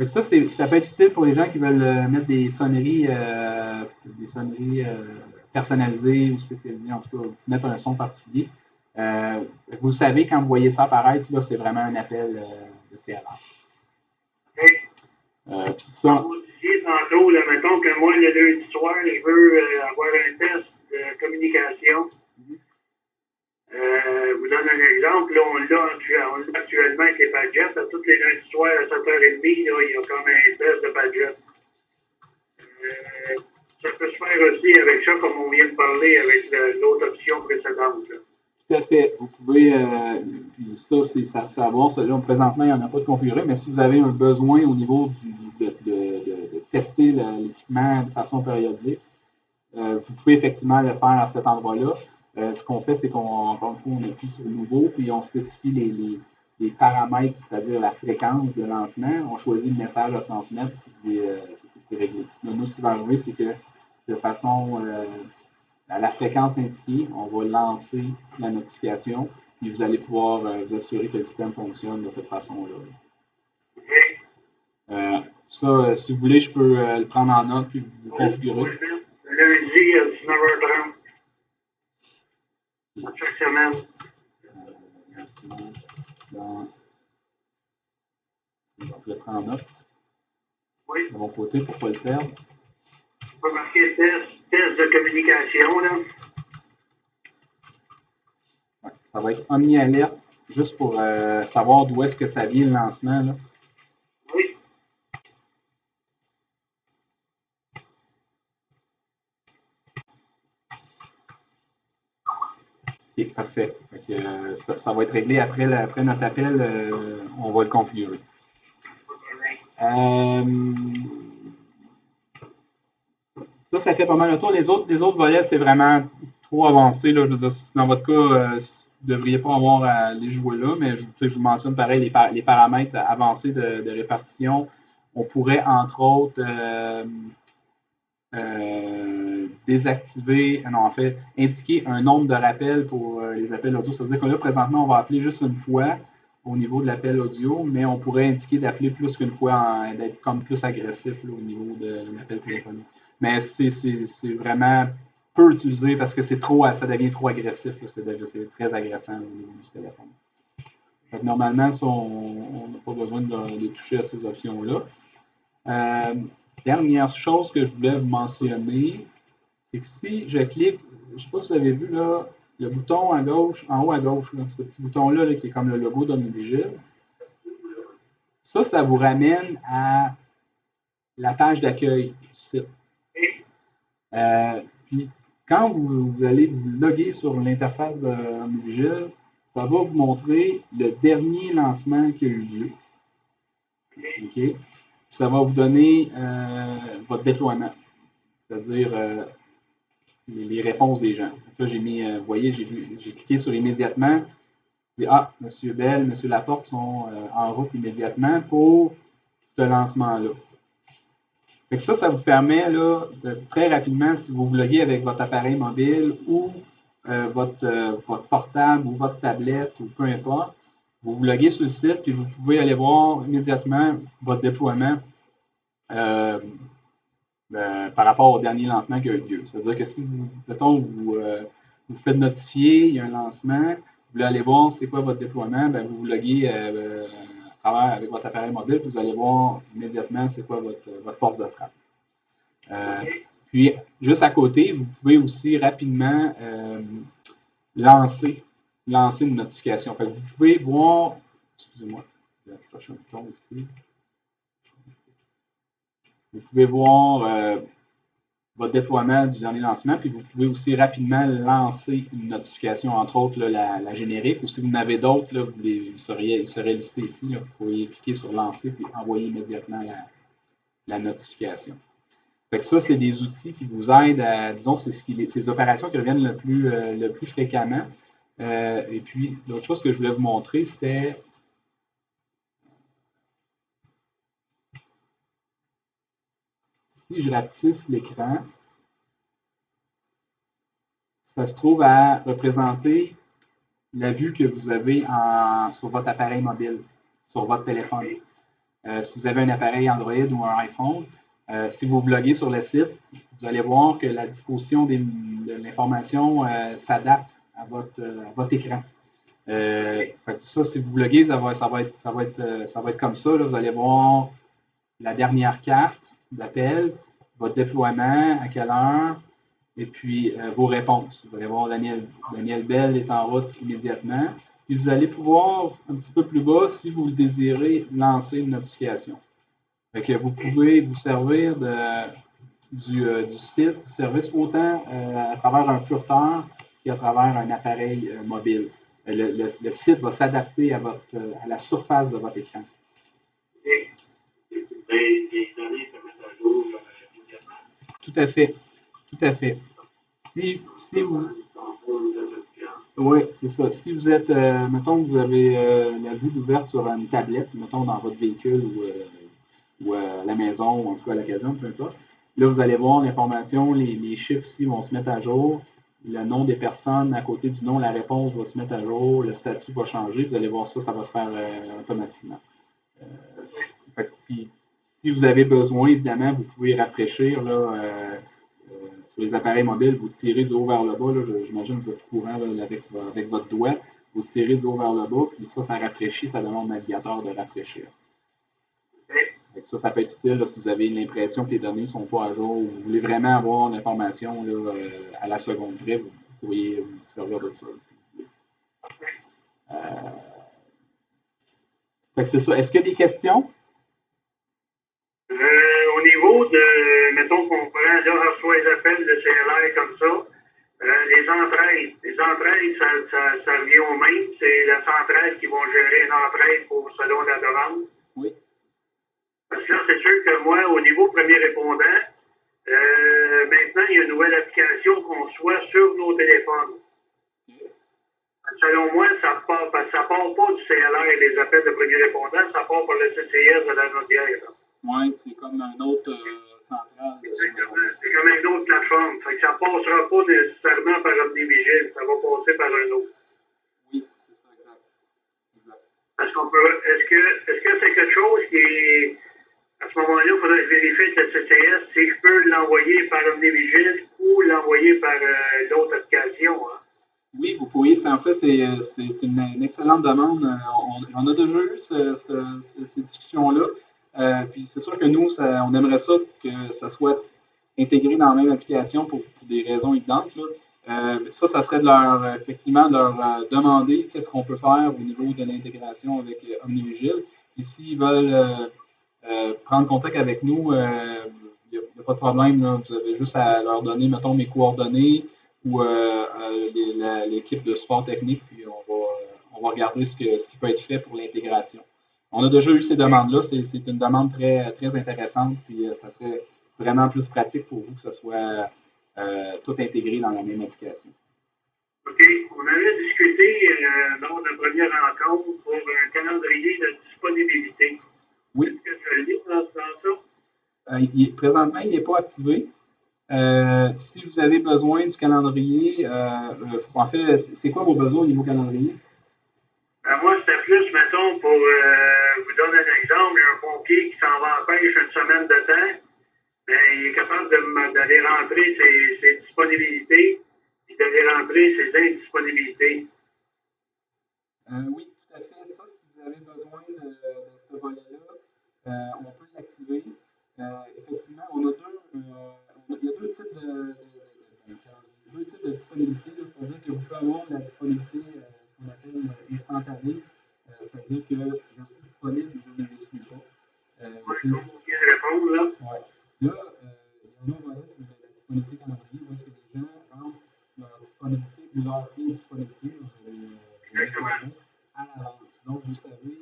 Ça peut être utile pour les gens qui veulent mettre des sonneries personnalisées ou spécialisées, en tout cas, mettre un son particulier. Vous savez, quand vous voyez ça apparaître, là, c'est vraiment un appel de CLR. Puis ça. Vous disiez tantôt, là, mettons que moi, le lundi soir, je veux avoir un test de communication. Je vous donne un exemple. Là, on l'a actuellement avec les Padgets. À tous les lundis soirs à 7h30, là, il y a comme un test de Padgets. Ça peut se faire aussi avec ça, comme on vient de parler avec l'autre option précédente. Là. Tout à fait. Vous pouvez, ça à voir. Là, présentement, il n'y en a pas de configuré, mais si vous avez un besoin au niveau de tester l'équipement de façon périodique, vous pouvez effectivement le faire à cet endroit-là. Ce qu'on fait, c'est encore une fois, on appuie sur nouveau, puis on spécifie les paramètres, c'est-à-dire la fréquence de lancement. On choisit le message à transmettre, puis c'est réglé. Donc, nous, ce qui va arriver, c'est que de façon à la fréquence indiquée, on va lancer la notification, puis vous allez pouvoir vous assurer que le système fonctionne de cette façon-là. Si vous voulez, je peux le prendre en note puis vous configurer. Lundi à 19h30. Chaque semaine. Je vais le prendre en note. Oui. De mon côté, pour ne pas le perdre. On peut marquer test de communication, là. Ouais, ça va être omni-alerte, juste pour savoir d'où est-ce que ça vient le lancement, là. Oui. Ok, parfait. Ça va être réglé après notre appel. On va le configurer. Ça fait pas mal le tour. Les autres volets, c'est vraiment trop avancé. Là. Je veux dire, dans votre cas, vous ne devriez pas avoir à les jouer là, mais je vous mentionne pareil les paramètres avancés de répartition. On pourrait, entre autres, désactiver, non, en fait, indiquer un nombre de rappels pour les appels audio. C'est-à-dire que là, présentement, on va appeler juste une fois au niveau de l'appel audio, mais on pourrait indiquer d'appeler plus qu'une fois, d'être comme plus agressif là, au niveau de l'appel téléphonique. Mais c'est vraiment peu utilisé parce que ça devient trop agressif. C'est très agressant au niveau du téléphone. Donc, normalement, on n'a pas besoin de toucher à ces options-là. Dernière chose que je voulais vous mentionner, c'est que si je clique, je ne sais pas si vous avez vu là, le bouton à gauche, en haut à gauche, là, ce petit bouton-là là, qui est comme le logo d'Omnivigil, ça vous ramène à la page d'accueil du site. Puis, quand vous allez vous loguer sur l'interface d'Omnivigil, ça va vous montrer le dernier lancement qui a eu lieu. OK? Ça va vous donner votre déploiement, c'est-à-dire les réponses des gens. Là, vous voyez, j'ai cliqué sur immédiatement. Et, M. Bell, M. Laporte sont en route immédiatement pour ce lancement-là. Ça vous permet là, de très rapidement, si vous vous loguez avec votre appareil mobile ou votre portable ou votre tablette ou peu importe, vous vous loguez sur le site et vous pouvez aller voir immédiatement votre déploiement par rapport au dernier lancement qui a eu lieu. C'est-à-dire que si vous, mettons, vous faites notifier, il y a un lancement, vous voulez aller voir c'est quoi votre déploiement, vous vous loguez à travers avec votre appareil mobile, puis vous allez voir immédiatement c'est quoi votre force de frappe. Puis, juste à côté, vous pouvez aussi rapidement lancer une notification. Fait que vous pouvez voir, excusez-moi, je vais chercher un bouton ici. Vous pouvez voir votre déploiement du dernier lancement, puis vous pouvez aussi rapidement lancer une notification, entre autres là, la générique, ou si vous en avez d'autres, il serait listé ici. Là, vous pourriez cliquer sur lancer puis envoyer immédiatement la notification. Fait que ça, c'est des outils qui vous aident à, disons, c'est ces opérations qui reviennent le plus fréquemment. Et puis, l'autre chose que je voulais vous montrer, c'était si je rapetisse l'écran, ça se trouve à représenter la vue que vous avez sur votre appareil mobile, sur votre téléphone. Si vous avez un appareil Android ou un iPhone, si vous bloguez sur le site, vous allez voir que la disposition de l'information s'adapte à votre écran. Ça, si vous bloguez, ça va être comme ça. Là. Vous allez voir la dernière carte d'appel, votre déploiement, à quelle heure, et puis vos réponses. Vous allez voir Daniel Bell est en route immédiatement. Puis vous allez pouvoir, un petit peu plus bas, si vous le désirez, lancer une notification. Fait que vous pouvez vous servir du site, du service, autant à travers un furteur qu'à travers un appareil mobile. Le site va s'adapter à la surface de votre écran. Tout à fait. Tout à fait. Si vous... Oui, c'est ça. Si vous êtes, mettons que vous avez la vue ouverte sur une tablette, mettons dans votre véhicule ou à la maison, ou en tout cas à la caserne, peu importe, là, vous allez voir l'information, les chiffres ici vont se mettre à jour, le nom des personnes à côté du nom, la réponse va se mettre à jour, le statut va changer, vous allez voir ça, ça va se faire automatiquement. Puis, si vous avez besoin, évidemment, vous pouvez rafraîchir là, sur les appareils mobiles, vous tirez du haut vers le bas. J'imagine que vous êtes au courant là, avec votre doigt. Vous tirez du haut vers le bas, puis ça rafraîchit, ça demande au navigateur de rafraîchir. Ça peut être utile là, si vous avez l'impression que les données ne sont pas à jour ou vous voulez vraiment avoir l'information à la seconde près, vous pourriez vous servir de ça. C'est ça. Est-ce qu'il y a des questions? Au niveau de, mettons qu'on prend, là, reçoit les appels de CLR comme ça, les entraides, ça revient au même. C'est la centrale qui va gérer une entraide selon la demande. Oui. Parce que là, c'est sûr que moi, au niveau premier répondant, maintenant, il y a une nouvelle application qu'on soit sur nos téléphones. Selon moi, ça part pas du CLR et des appels de premier répondant, ça part par le CCS de la Naudière. Oui, c'est comme un autre central. C'est comme une autre plateforme. Fait que ça ne passera pas nécessairement par Omnivigile, ça va passer par un autre. Oui, c'est ça, exact. Est-ce que c'est quelque chose qui est. À ce moment-là, il faudrait vérifier avec le CCS si je peux l'envoyer par Omnivigile ou l'envoyer par l'autre application. Hein? Oui, vous pourriez. En fait, c'est une excellente demande. On a déjà eu ces discussions-là. Puis c'est sûr que nous, on aimerait ça que ça soit intégré dans la même application pour des raisons évidentes. Ça serait effectivement de leur demander qu'est-ce qu'on peut faire au niveau de l'intégration avec Omnivigile. Puis s'ils veulent prendre contact avec nous, il n'y a pas de problème. Là. Vous avez juste à leur donner, mettons, mes coordonnées ou l'équipe de support technique, puis on va regarder ce qui peut être fait pour l'intégration. On a déjà eu ces demandes-là. C'est une demande très, très intéressante, puis ça serait vraiment plus pratique pour vous que ce soit tout intégré dans la même application. OK. On avait discuté lors de la première rencontre pour un calendrier de disponibilité. Oui. Est-ce que tu le dis dans ça? Présentement, il n'est pas activé. Si vous avez besoin du calendrier, en fait, c'est quoi vos besoins au niveau calendrier? Moi, c'était plus, mettons, pour vous donner un exemple, il y a un pompier qui s'en va en pêche une semaine de temps, mais il est capable d'aller rentrer ses disponibilités et d'aller rentrer ses indisponibilités. Oui, tout à fait. Ça, si vous avez besoin de ce volet-là, on peut l'activer. Effectivement, il y a deux types de disponibilité. C'est-à-dire que vous pouvez avoir la disponibilité, ce qu'on appelle instantanée. C'est-à-dire que je suis disponible, je ne le suis pas. Il faut bien répondre, là. Ouais. Là, il y a un volet, c'est la disponibilité calendrier, où est-ce que les gens rentrent leur disponibilité ou leur indisponibilité, à l'avance. Donc, vous savez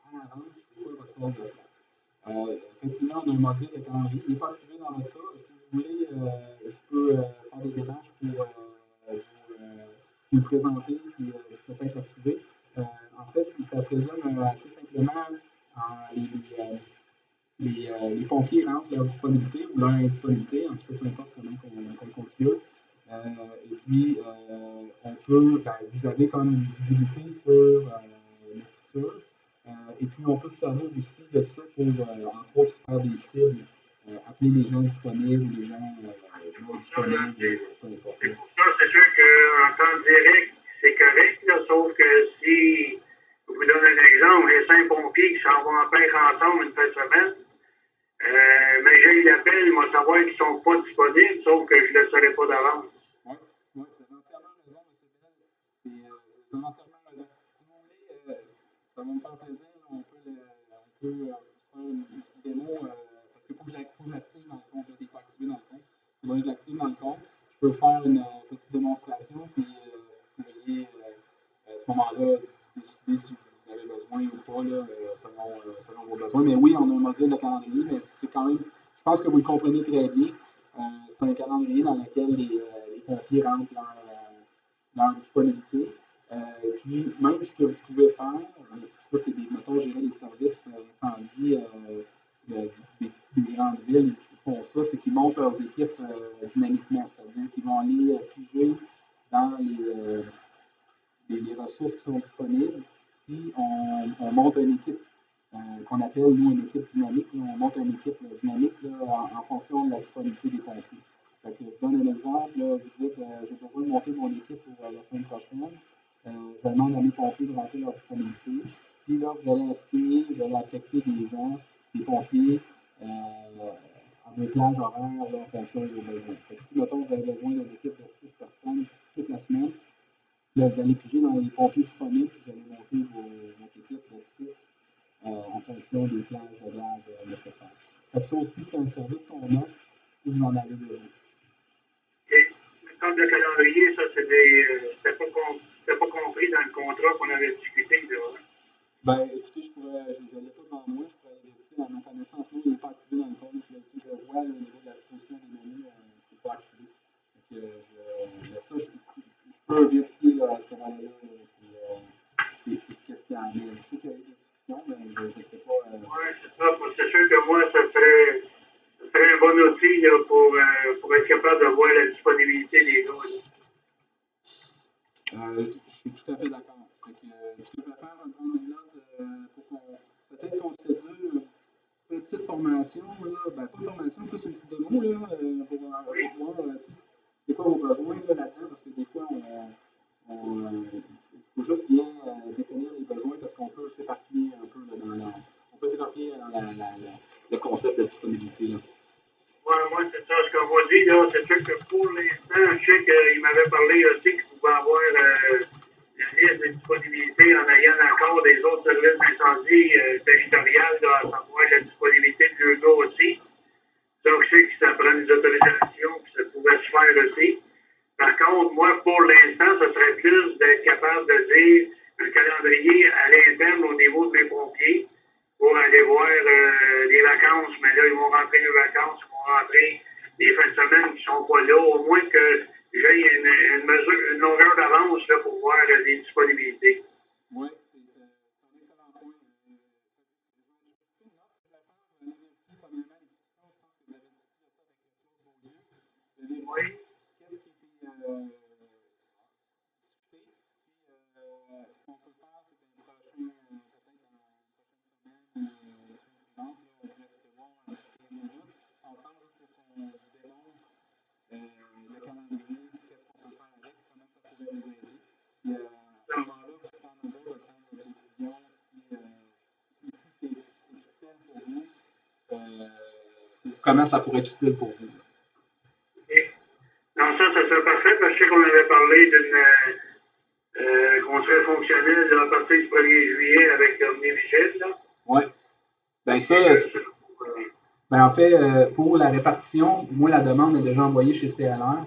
à l'avance c'est quoi votre force de plan. Effectivement, on a un module de calendrier. Il n'est pas activé dans votre cas. Si vous voulez, je peux faire des démarches pour vous le présenter puis peut-être l'activer. En fait, ça se résume assez simplement en les pompiers rentrent leur disponibilité ou leur indisponibilité, en tout cas, peu importe comment on le configure. Et puis, vous avez comme une visibilité sur le futur. Et puis, on peut se servir aussi de ça pour, entre autres, faire des cibles, appeler les gens disponibles ou les gens non disponibles, peu importe. C'est pour ça, c'est sûr qu'en temps direct, c'est correct, là, sauf que si, je vous donne un exemple, les 5 pompiers qui s'en vont en pêche ensemble une fin de semaine, mais j'ai eu l'appel, moi, savoir qu'ils ne sont pas disponibles, sauf que je ne le saurais pas d'avance. Oui, vous avez entièrement raison, M. Bell. Vous avez entièrement raison. Si vous voulez, ça va me faire plaisir. On peut faire une petite démo, parce qu'il faut que je l'active dans le compte. Il n'est pas activé dans le compte. Il faudrait que je l'active dans le compte. Je peux vous faire une petite démonstration, puis vous pourriez, à ce moment-là, décider si vous avez besoin ou pas, là, selon vos besoins. Mais oui, on a un module de calendrier, mais c'est quand même, je pense que vous le comprenez très bien. C'est un calendrier dans lequel les pompiers rentrent leur disponibilité. Puis, même ce que vous pouvez faire, ça, c'est des, mettons, gérer les services incendie des grandes villes, ils font ça, c'est qu'ils montent leurs équipes dynamiquement, c'est-à-dire qu'ils vont aller piger dans les ressources qui sont disponibles, puis on monte une équipe qu'on appelle, nous, une équipe dynamique. Là, on monte une équipe dynamique là, en fonction de la disponibilité des pompiers. Fait que, je donne un exemple, là, vous dites, j'ai besoin de monter mon équipe pour la semaine prochaine. Je demande à mes pompiers de rentrer leur disponibilité. Puis là, vous allez essayer, vous allez affecter des gens, des pompiers, à des plages horaires là, en fonction de vos besoins. Fait que si, mettons, vous avez besoin d'une équipe de 6 personnes toute la semaine, là, vous allez piger dans les pompiers disponibles, vous allez monter votre équipe de 6 en fonction des plages de glace nécessaires. Fait que ça aussi, c'est un service qu'on a si vous en avez besoin. Comme le calendrier, ça, c'était pas compris dans le contrat qu'on avait discuté. Là. Ben, écoutez, je ne l'ai pas devant moi, je pourrais aller vérifier. À ma connaissance, non, il n'est pas activé dans le compte. Je le vois, au niveau de la disposition des menus, ce n'est pas activé. Donc, mais ça, je peux vérifier là, à ce moment-là. C'est qu'est-ce qu'il y en a. Je sais qu'il y a eu des discussions, mais je ne sais pas. Oui, c'est ça. C'est sûr que moi, ça serait un bon outil là, pour être capable de voir la disponibilité des gars. Je suis tout à fait d'accord. Ce que je vais faire, je vais prendre une note pour qu'on peut-être qu'on sédule une petite formation, là, ben, pas une formation, plus une petite démo là, pour voir c'est quoi vos besoins là-dedans, parce que des fois, il faut juste bien définir les besoins parce qu'on peut s'éparpiller un peu là, on peut s'éparpiller dans le concept de disponibilité. Là. Ouais, moi, c'est ça. Ce qu'on va dire, là, c'est sûr que pour l'instant, je sais qu'il m'avait parlé aussi qu'il pouvait avoir la liste de disponibilité en ayant encore des autres services d'incendie territoriales, à savoir la disponibilité de l'UGA aussi. Donc, je sais que ça prend des autorisations, puis ça pouvait se faire aussi. Par contre, moi, pour l'instant, ce serait plus d'être capable de dire un calendrier à l'interne au niveau de mes pompiers pour aller voir les vacances. Mais là, ils vont rentrer les vacances, ils vont rentrer les fins de semaine qui ne sont pas là. Au moins que j'ai une longueur d'avance là, pour voir les disponibilités. Oui, c'est un excellent point. Oui. Qu'est-ce qui était discuté? Puis, ce qu'on peut faire, c'est peut-être dans la prochaine semaine, la semaine suivante, on pourrait se prévoir un petit 15 minutes ensemble pour qu'on démontre le calendrier, qu'est-ce qu'on peut faire avec, comment ça pourrait nous aider. Puis, à ce moment-là, vous serez en mesure de prendre une décision si c'est utile pour vous, comment ça pourrait être utile pour vous. Non, ça serait parfait parce que je sais qu'on avait parlé qu'on serait fonctionnel à partir du 1er juillet avec Omnivigile. Oui. Bien, ça, ben, en fait, pour la répartition, moi, la demande est déjà envoyée chez CLR.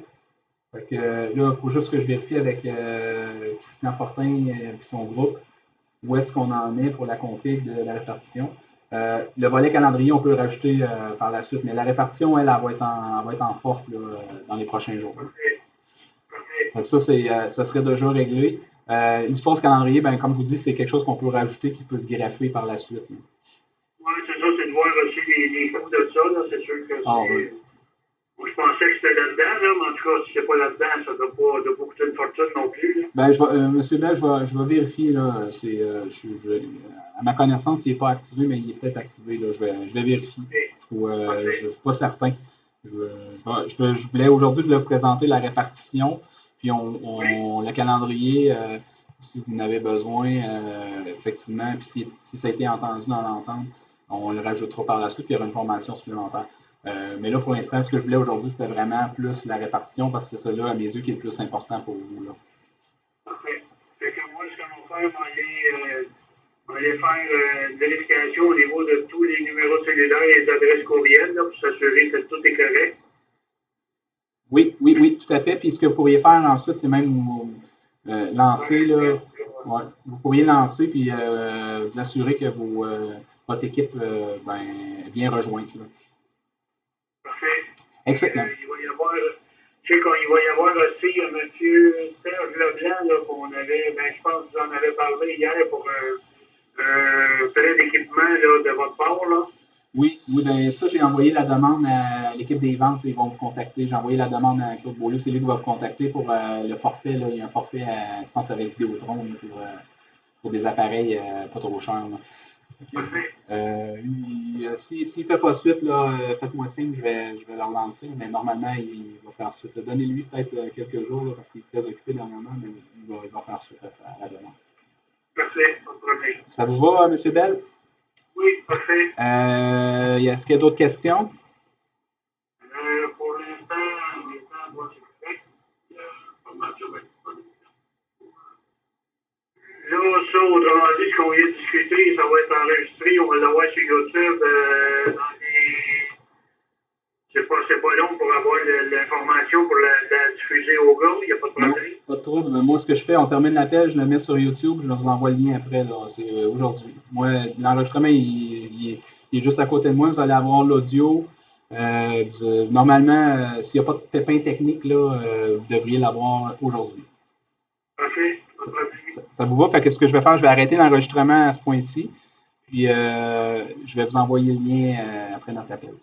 Fait que, là, il faut juste que je vérifie avec Christian Fortin et son groupe où est-ce qu'on en est pour la config de la répartition. Le volet calendrier, on peut le rajouter par la suite, mais la répartition, elle va être en force là, dans les prochains jours. Donc ça, ça serait déjà réglé. L'histoire du calendrier, ben, comme je vous dis, c'est quelque chose qu'on peut rajouter qui peut se greffer par la suite. Oui, c'est ça, c'est de voir aussi les coûts de ça. Là. C'est sûr que c'est. Moi, je pensais que c'était là-dedans, là, mais en tout cas, si c'est pas là-dedans, ça ne doit pas coûter une fortune non plus. Là. Ben, Monsieur Bell, je vais vérifier. Là, à ma connaissance, il n'est pas activé, mais il est peut-être activé. Là, je vais vérifier. Je ne suis pas certain. Aujourd'hui, je voulais vous présenter la répartition, puis le calendrier, si vous en avez besoin, effectivement, puis si ça a été entendu dans l'entente, on le rajoutera par la suite, puis il y aura une formation supplémentaire. Mais là, pour l'instant, ce que je voulais aujourd'hui, c'était vraiment plus la répartition, parce que c'est ça, là, à mes yeux, qui est le plus important pour vous. Là. Parfait. Fait que moi, ce qu'on va faire, on va aller faire une vérification au niveau de tous les numéros cellulaires et les adresses courriels, là, pour s'assurer que tout est correct. Oui, tout à fait. Puis ce que vous pourriez faire ensuite, c'est même lancer, là, ouais, vous pourriez lancer puis vous assurer que votre équipe est bien rejointe. Là. Parfait. Excellent. Il va y avoir Je sais qu'il va y avoir aussi M. Serge Leblanc, là, qu'on avait, je pense que vous en avez parlé hier pour prêt d'équipement de votre part, là. Oui, ben ça, j'ai envoyé la demande à l'équipe des ventes, ils vont vous contacter. J'ai envoyé la demande à Claude Beaulieu, c'est lui qui va vous contacter pour le forfait. Là. Il y a un forfait, je pense, avec Vidéotron là, pour des appareils pas trop chers. S'il ne fait pas suite, faites-moi signe, je vais le relancer, mais normalement, il va faire suite. Donnez-lui peut-être quelques jours, là, parce qu'il est très occupé dernièrement, mais il va faire suite à la demande. Parfait, pas de problème. Ça vous va, M. Bell? Oui, parfait. Est-ce qu'il y a d'autres questions? Pour l'instant, moi, c'est correct. Là, ça, autrement dit, ce qu'on vient de discuter, ça va être enregistré, on va l'avoir sur YouTube dans les... C'est pas long pour avoir l'information pour la diffuser au gars, il n'y a pas de problème. Non, pas de trouble. Moi, ce que je fais, on termine l'appel, je le mets sur YouTube, je vous envoie le lien après. C'est aujourd'hui. Moi, l'enregistrement, il est juste à côté de moi. Vous allez avoir l'audio. Normalement, s'il n'y a pas de pépin technique, là, vous devriez l'avoir aujourd'hui. Parfait. Ça vous va? Fait que ce que je vais faire, je vais arrêter l'enregistrement à ce point-ci. Puis, je vais vous envoyer le lien après notre appel.